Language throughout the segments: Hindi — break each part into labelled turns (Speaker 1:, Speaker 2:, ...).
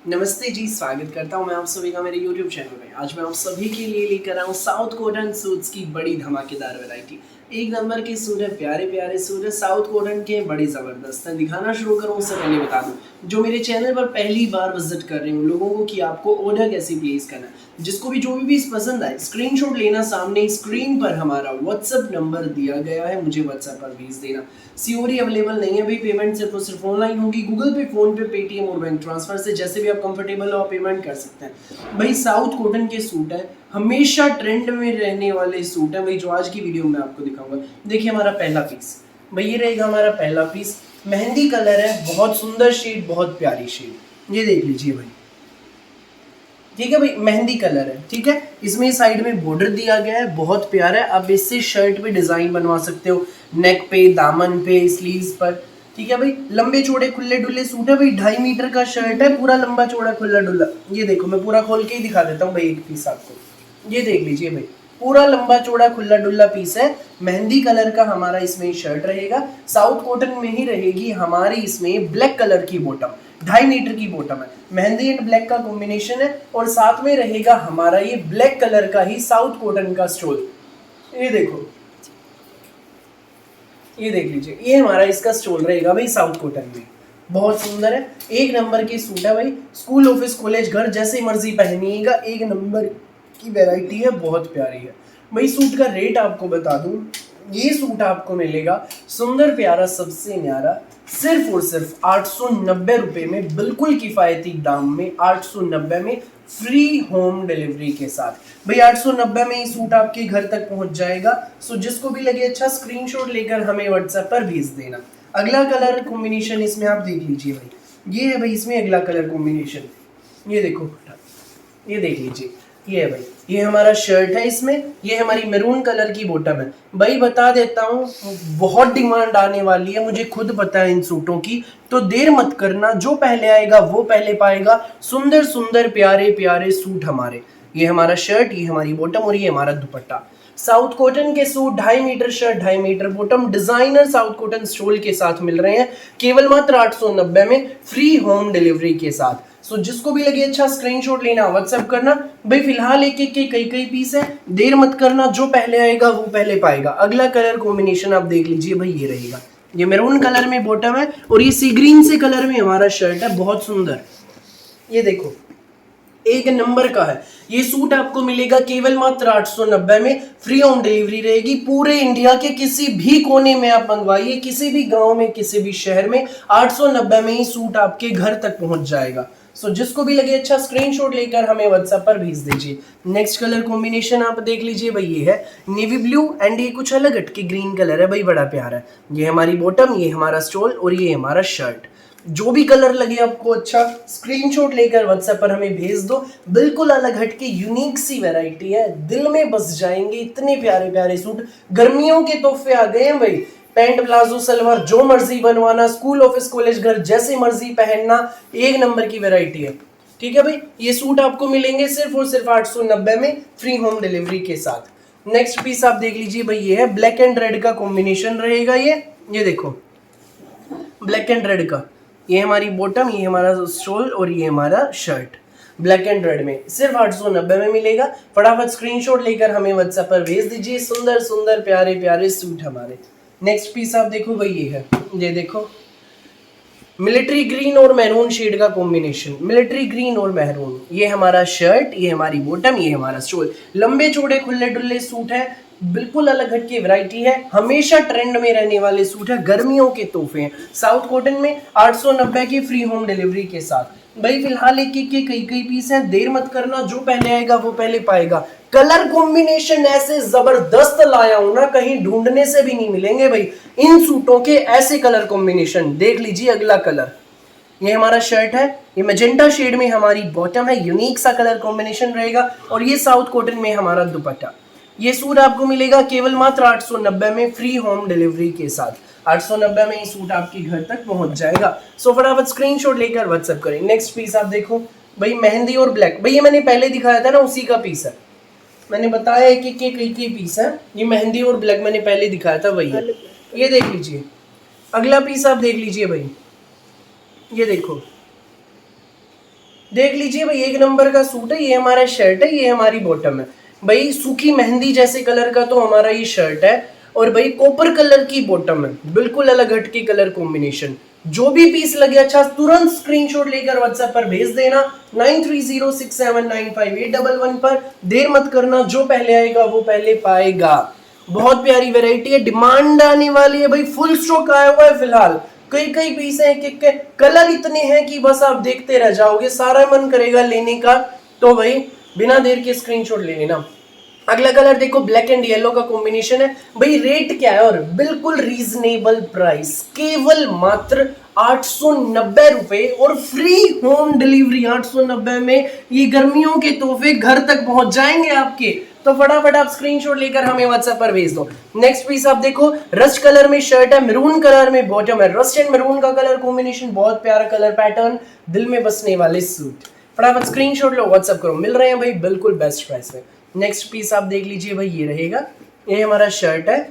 Speaker 1: नमस्ते जी, स्वागत करता हूं मैं आप सभी का मेरे YouTube चैनल में। आज मैं आप सभी के लिए लेकर आया हूं साउथ कॉटन सूट्स की बड़ी धमाकेदार वैरायटी। एक नंबर के सूट है, प्यारे प्यारे सूट है, साउथ कॉटन के, बड़ी ज़बरदस्त है। दिखाना शुरू करूं उससे पहले बता दूं, जो मेरे चैनल पर पहली बार विजिट कर रहे हो लोगों को कि आपको ऑर्डर कैसे प्लेस करना है। जिसको भी जो भी पीस पसंद आए स्क्रीनशॉट लेना, सामने स्क्रीन पर हमारा व्हाट्सएप नंबर दिया गया है, मुझे व्हाट्सएप पर भेज देना। सीओडी अवेलेबल नहीं है भाई, पेमेंट सिर्फ और सिर्फ ऑनलाइन होगी, गूगल पे, फोन पे, पेटीएम और बैंक ट्रांसफर से, जैसे भी आप कंफर्टेबल हो पेमेंट कर सकते हैं। भाई साउथ कॉटन के सूट है, हमेशा ट्रेंड में रहने वाले सूट है भाई, जो आज की वीडियो में आपको दिखाऊंगा। देखिए हमारा पहला पीस, भाई ये रहेगा हमारा पहला पीस। मेहंदी कलर है, बहुत सुंदर शेड, बहुत प्यारी शेड, ये देख लीजिए भाई। ठीक है भाई, मेहंदी कलर है। ठीक है, इसमें साइड में बॉर्डर दिया गया है, बहुत प्यारा है। आप इससे शर्ट पे डिजाइन बनवा सकते हो, नेक पे, दामन पे, स्लीव्स पर। ठीक है भाई, लंबे चौड़े खुले डुल्ले सूट है भाई, 2.5 मीटर का शर्ट है, पूरा लंबा चौड़ा खुला डुल्ला। ये देखो, मैं पूरा खोल के ही दिखा देता हूँ भाई एक पीस आपको। ये देख लीजिए भाई, पूरा लंबा चौड़ा खुला डुल्ला पीस है। मेहंदी कलर का हमारा इसमें शर्ट रहेगा, साउथ कॉटन में ही रहेगी हमारी। इसमें ब्लैक कलर की बॉटम, 2.5 मीटर की बॉटम है, मेहंदी एंड ब्लैक का कॉम्बिनेशन है, और साथ में रहेगा हमारा ये ब्लैक कलर का ही साउथ कॉटन का स्टोल। ये देखो, ये देख लीजिए, ये हमारा इसका स्टोल रहेगा भाई साउथ कॉटन में। बहुत सुंदर है, एक नंबर की सूट है भाई। स्कूल, ऑफिस, कॉलेज, घर जैसे मर्जी पहनिएगा, एक नंबर की वैरायटी है, बहुत प्यारी है भाई। सूट का रेट आपको बता दूं, ये सूट आपको मिलेगा सुंदर प्यारा सबसे न्यारा सिर्फ और सिर्फ 890 रुपए में, बिल्कुल किफायती दाम में, 890 में, फ्री होम डिलीवरी के साथ। भाई 890 में ये सूट आपके घर तक पहुंच जाएगा। सो जिसको भी लगे अच्छा, स्क्रीनशॉट लेकर हमें व्हाट्सएप पर भेज देना। अगला कलर कॉम्बिनेशन इसमें आप देख लीजिए भाई, ये है भाई इसमें अगला कलर कॉम्बिनेशन। ये देखो, ये देख लीजिए, ये है भाई, ये हमारा शर्ट है, इसमें ये हमारी मैरून कलर की बॉटम है। भाई बता देता हूँ, बहुत डिमांड आने वाली है, मुझे खुद पता है इन सूटों की, तो देर मत करना, जो पहले आएगा वो पहले पाएगा। सुंदर सुंदर प्यारे प्यारे सूट हमारे, ये हमारा शर्ट, ये हमारी बॉटम और ये हमारा दुपट्टा। साउथ कॉटन के suit, 2.5 metre shirt, 2.5 metre bottom, designer south cotton stole के साथ मिल रहे हैं, केवल मात्र 890 में, फ्री होम डिलीवरी के साथ। सो जिसको भी लगे अच्छा, स्क्रीनशॉट लेना, व्हाट्सएप करना। भाई फिलहाल एक एक के कई कई पीस है, देर मत करना, जो पहले आएगा वो पहले पाएगा। अगला कलर कॉम्बिनेशन आप देख लीजिए भाई, ये रहेगा, ये मैरून कलर में बॉटम है और ये सी ग्रीन से कलर में हमारा शर्ट है, बहुत सुंदर। ये देखो, एक नंबर का है। ये सूट आपको मिलेगा केवल मात्र 890 में, फ्री होम डिलीवरी रहेगी। पूरे इंडिया के किसी भी कोने में आप मंगवाइए, किसी भी गांव में, किसी भी शहर में, 890 में ही सूट आपके घर तक पहुंच जाएगा। सो जिसको भी लगे अच्छा, स्क्रीनशॉट लेकर हमें व्हाट्सएप पर भेज दीजिए। नेक्स्ट कलर कॉम्बिनेशन आप देख लीजिए भाई, ये है नेवी ब्लू एंड ये कुछ अलग हटके ग्रीन कलर है भाई, बड़ा प्यारा है। ये हमारी बॉटम, ये हमारा स्टोल और ये हमारा शर्ट। जो भी कलर लगे आपको अच्छा, स्क्रीनशॉट लेकर व्हाट्सएप पर हमें भेज दो। बिल्कुल अलग हटके यूनिक सी वैरायटी है, दिल में बस जाएंगे, इतने प्यारे प्यारे सूट। गर्मियों के तोहफे आ गए हैं भाई, पैंट, प्लाजो, सलवार, जो मर्जी बनवाना, स्कूल, ऑफिस, कॉलेज, घर जैसे मर्जी पहनना, एक नंबर की वैरायटी है। ठीक है भाई, ये सूट आपको मिलेंगे सिर्फ और सिर्फ 890 में, फ्री होम डिलीवरी के साथ। नेक्स्ट पीस आप देख लीजिए भाई, ये है ब्लैक एंड रेड का कॉम्बिनेशन रहेगा। ये देखो, ब्लैक एंड रेड का, ये हमारी बॉटम, ये हमारा स्टोल और ये हमारा शर्ट, ब्लैक एंड रेड में, सिर्फ 890 में मिलेगा। फटाफट स्क्रीनशॉट लेकर हमें व्हाट्सएप पर भेज दीजिए, सुंदर सुंदर प्यारे प्यारे सूट हमारे। नेक्स्ट पीस आप देखो भाई, ये है, ये देखो, मिलिट्री ग्रीन और मैरून शेड का कॉम्बिनेशन, मिलिट्री ग्रीन और मैरून। ये हमारा शर्ट, ये हमारी बॉटम, ये हमारा स्टोल। लंबे चौड़े खुले डुल्ले सूट है, बिल्कुल अलग हट की वैरायटी है, हमेशा ट्रेंड में रहने वाले सूट है, गर्मियों के तोहफे हैं। साउथ कॉटन में 890 की फ्री होम डिलीवरी के साथ। भाई फिलहाल एक एक के कई कई पीस हैं, देर मत करना, जो पहले आएगा वो पहले पाएगा। कलर कॉम्बिनेशन ऐसे जबरदस्त लाया हूं ना, कहीं ढूंढने से भी नहीं मिलेंगे भाई इन सूटों के ऐसे कलर कॉम्बिनेशन। देख लीजिए अगला कलर, ये हमारा शर्ट है, ये मैजेंटा शेड में हमारी बॉटम है, यूनिक सा कलर कॉम्बिनेशन रहेगा, और ये साउथ कॉटन में हमारा दुपट्टा। ये सूट आपको मिलेगा केवल मात्र 890 में, फ्री होम डिलीवरी के साथ। 890 में ये सूट आपके घर तक पहुंच जाएगा। सो फटाफट स्क्रीनशॉट लेकर व्हाट्सएप करें। नेक्स्ट पीस आप देखो भाई, मेहंदी और ब्लैक। भाई ये मैंने पहले दिखाया था ना, उसी का पीस है, मैंने बताया एक एक के पीस है। ये मेहंदी और ब्लैक मैंने पहले दिखाया था, वही है। ये देख लीजिए, अगला पीस आप देख लीजिए भाई, ये देखो, देख लीजिए भाई, एक नंबर का सूट है, ये हमारा शर्ट है, ये हमारी बॉटम है भाई। सूखी मेहंदी जैसे कलर का तो हमारा ये शर्ट है, और भाई कॉपर कलर की बॉटम है, बिल्कुल अलग हटके कलर कॉम्बिनेशन। जो भी पीस लगे अच्छा तुरंत स्क्रीनशॉट लेकर व्हाट्सएप पर भेज देना 9306795811 पर। देर मत करना, जो पहले आएगा वो पहले पाएगा। बहुत प्यारी वैरायटी है, डिमांड आने वाली है भाई, फुल स्टॉक आया हुआ है फिलहाल। कई कई पीस हैं, कि कलर इतने हैं कि बस आप देखते रह जाओगे, सारा मन करेगा लेने का। तो भाई बिना देर के स्क्रीनशॉट ले लेना। अगला कलर देखो, ब्लैक एंड येलो का कॉम्बिनेशन है भाई। रेट क्या है, और बिल्कुल रीजनेबल प्राइस, केवल मात्र 890 रुपए और फ्री होम डिलीवरी। 890 में ये गर्मियों के तोहफे घर तक पहुंच जाएंगे आपके। तो फटाफट आप स्क्रीनशॉट लेकर हमें व्हाट्सएप पर भेज दो। नेक्स्ट पीस आप देखो, रस्ट कलर में शर्ट है, मैरून कलर में बॉटम है। रस्ट एंड मैरून का कलर कॉम्बिनेशन, बहुत प्यारा कलर पैटर्न, दिल में बसने वाले सूट। फटाफट स्क्रीनशॉट लो, व्हाट्सएप करो, मिल रहे हैं भाई बिल्कुल बेस्ट प्राइस में। नेक्स्ट पीस आप देख लीजिए भाई, ये रहेगा, ये हमारा शर्ट है,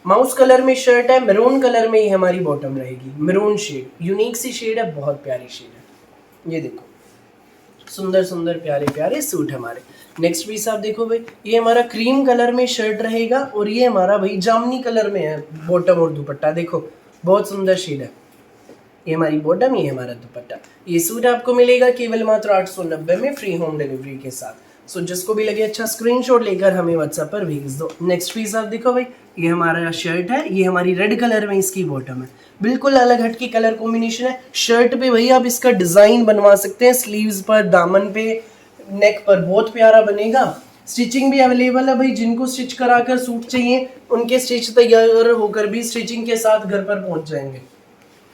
Speaker 1: माउस कलर में शर्ट है, मैरून कलर में ही हमारी बॉटम रहेगी। मैरून शेड, यूनिक सी शेड है, बहुत प्यारी शेड है। ये देखो, सुंदर सुंदर प्यारे प्यारे सूट हमारे। नेक्स्ट पीस आप देखो भाई, ये हमारा क्रीम कलर में शर्ट रहेगा, और ये हमारा भाई जामनी कलर में है बॉटम और दुपट्टा। देखो बहुत सुंदर शेड है, ये हमारी बॉटम, ये हमारा दुपट्टा। ये सूट आपको मिलेगा केवल मात्र 890 में, फ्री होम डिलीवरी के साथ। सो जिसको भी लगे अच्छा स्क्रीनशॉट लेकर हमें व्हाट्सएप पर भेज दो। नेक्स्ट पीस आप देखो भाई, ये हमारा शर्ट है, ये हमारी रेड कलर में इसकी बॉटम है, बिल्कुल अलग हटकी कलर कॉम्बिनेशन है। शर्ट पे भाई आप इसका डिजाइन बनवा सकते हैं, स्लीव्स पर, दामन पे, नेक पर, बहुत प्यारा बनेगा। स्टिचिंग भी अवेलेबल है भाई, जिनको स्टिच कराकर सूट चाहिए उनके स्टिच तैयार होकर भी स्टिचिंग के साथ घर पर पहुंच जाएंगे।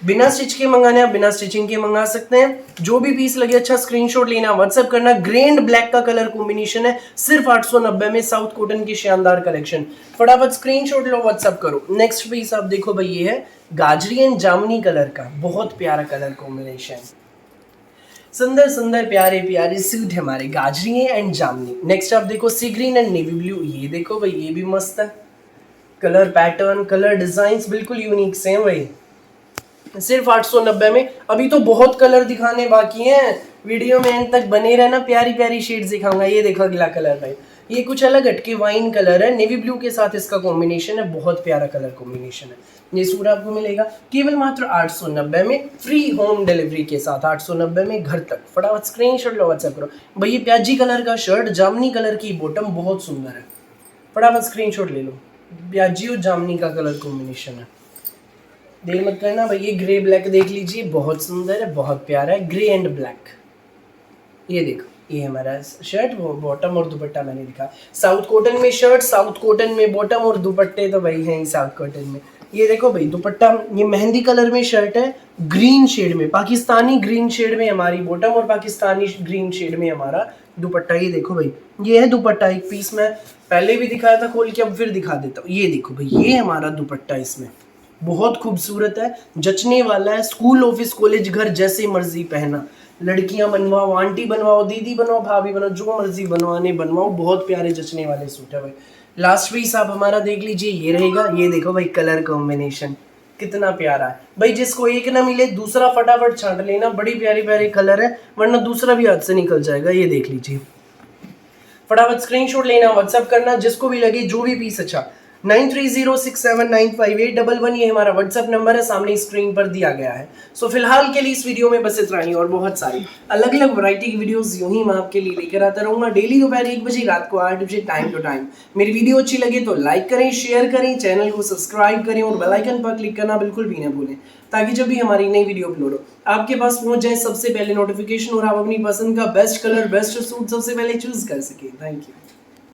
Speaker 1: बिना स्टिच के मंगाने आप बिना स्टिचिंग के मंगा सकते हैं। जो भी पीस लगे अच्छा स्क्रीनशॉट लेना, व्हाट्सएप करना। ग्रे एंड ब्लैक का कलर कॉम्बिनेशन है, सिर्फ 890 में, साउथ कॉटन की शानदार कलेक्शन। फटाफट स्क्रीनशॉट लो, व्हाट्सएप करो। नेक्स्ट पीस आप देखो भाई, ये है गाजरी एंड जामनी कलर का, बहुत प्यारा कलर कॉम्बिनेशन। सुंदर सुंदर प्यारे प्यारे सूट हमारे, गाजरी एंड जामनी। नेक्स्ट आप देखो, सी ग्रीन एंड नेवी ब्लू। ये देखो भाई, ये भी मस्त है, कलर पैटर्न, कलर डिजाइन बिल्कुल यूनिक से हैं भाई, सिर्फ 890 में। अभी तो बहुत कलर दिखाने बाकी हैं, वीडियो में एंड तक बने रहना, प्यारी प्यारी शेड्स दिखाऊंगा। ये देखो अगला कलर भाई, ये कुछ अलग हटके वाइन कलर है, नेवी ब्लू के साथ इसका कॉम्बिनेशन है, बहुत प्यारा कलर कॉम्बिनेशन है। ये सूट आपको मिलेगा केवल मात्र 890 में, फ्री होम डिलीवरी के साथ। 890 में घर तक। फटाफट स्क्रीनशॉट लो, व्हाट्सएप करो भाई। ये प्याजी कलर का शर्ट, जामनी कलर की बॉटम, बहुत सुंदर है। फटाफट स्क्रीनशॉट ले लो, प्याजी और जामनी का कलर कॉम्बिनेशन है, देर मत करना भाई। ये ग्रे ब्लैक देख लीजिए, बहुत सुंदर है, बहुत प्यारा है, ग्रे एंड ब्लैक। ये देखो, ये हमारा शर्ट, बॉटम और दुपट्टा मैंने दिखा। साउथ कॉटन में शर्ट, साउथ कॉटन में बॉटम, और दुपट्टे तो भाई हैं ही साउथ कॉटन में। ये देखो भाई दुपट्टा, ये मेहंदी कलर में शर्ट है, ग्रीन शेड में, पाकिस्तानी ग्रीन शेड में हमारी बॉटम, और पाकिस्तानी ग्रीन शेड में हमारा दुपट्टा। ये देखो भाई, ये है दुपट्टा। एक पीस मैं पहले भी दिखाया था खोल के, अब फिर दिखा देता हूँ। ये देखो भाई, ये हमारा दुपट्टा, इसमें बहुत खूबसूरत है, जचने वाला है। स्कूल, ऑफिस, कॉलेज, घर, जैसे मर्जी पहना। लड़कियां बनवाओ, आंटी बनवाओ, दीदी बनवाओ, भाभी बनवाओ, जो मर्जी बनवाने बनवाओ, बहुत प्यारे जचने वाले सूट है भाई। लास्ट पीस आप हमारा देख लीजिए, ये रहेगा। ये देखो भाई, कलर कॉम्बिनेशन कितना प्यारा है भाई। जिसको एक ना मिले दूसरा फटाफट छांट लेना, बड़ी प्यारी प्यारी कलर है, वरना दूसरा भी हाथ से निकल जाएगा। ये देख लीजिए, फटाफट स्क्रीनशॉट लेना, व्हाट्सएप करना, जिसको भी लगे, जो भी पीस अच्छा। 9306795811 ये हमारा व्हाट्सएप नंबर है, सामने स्क्रीन पर दिया गया है। सो फिलहाल के लिए इस वीडियो में बस इतना ही, और बहुत सारी अलग अलग वैरायटी की वीडियोस यूं ही मैं आपके लिए लेकर आता रहूंगा, डेली दोपहर 1 बजे, रात को 8 बजे, टाइम टू टाइम। मेरी वीडियो अच्छी लगे तो लाइक करें, शेयर करें, चैनल को सब्सक्राइब करें, और बेल आइकन पर क्लिक करना बिल्कुल भी ना भूलें, ताकि जब भी हमारी नई वीडियो अपलोड हो आपके पास पहुंच जाए सबसे पहले नोटिफिकेशन, और आप अपनी पसंद का बेस्ट कलर, बेस्ट सूट सबसे पहले चूज कर सकें। Thank you.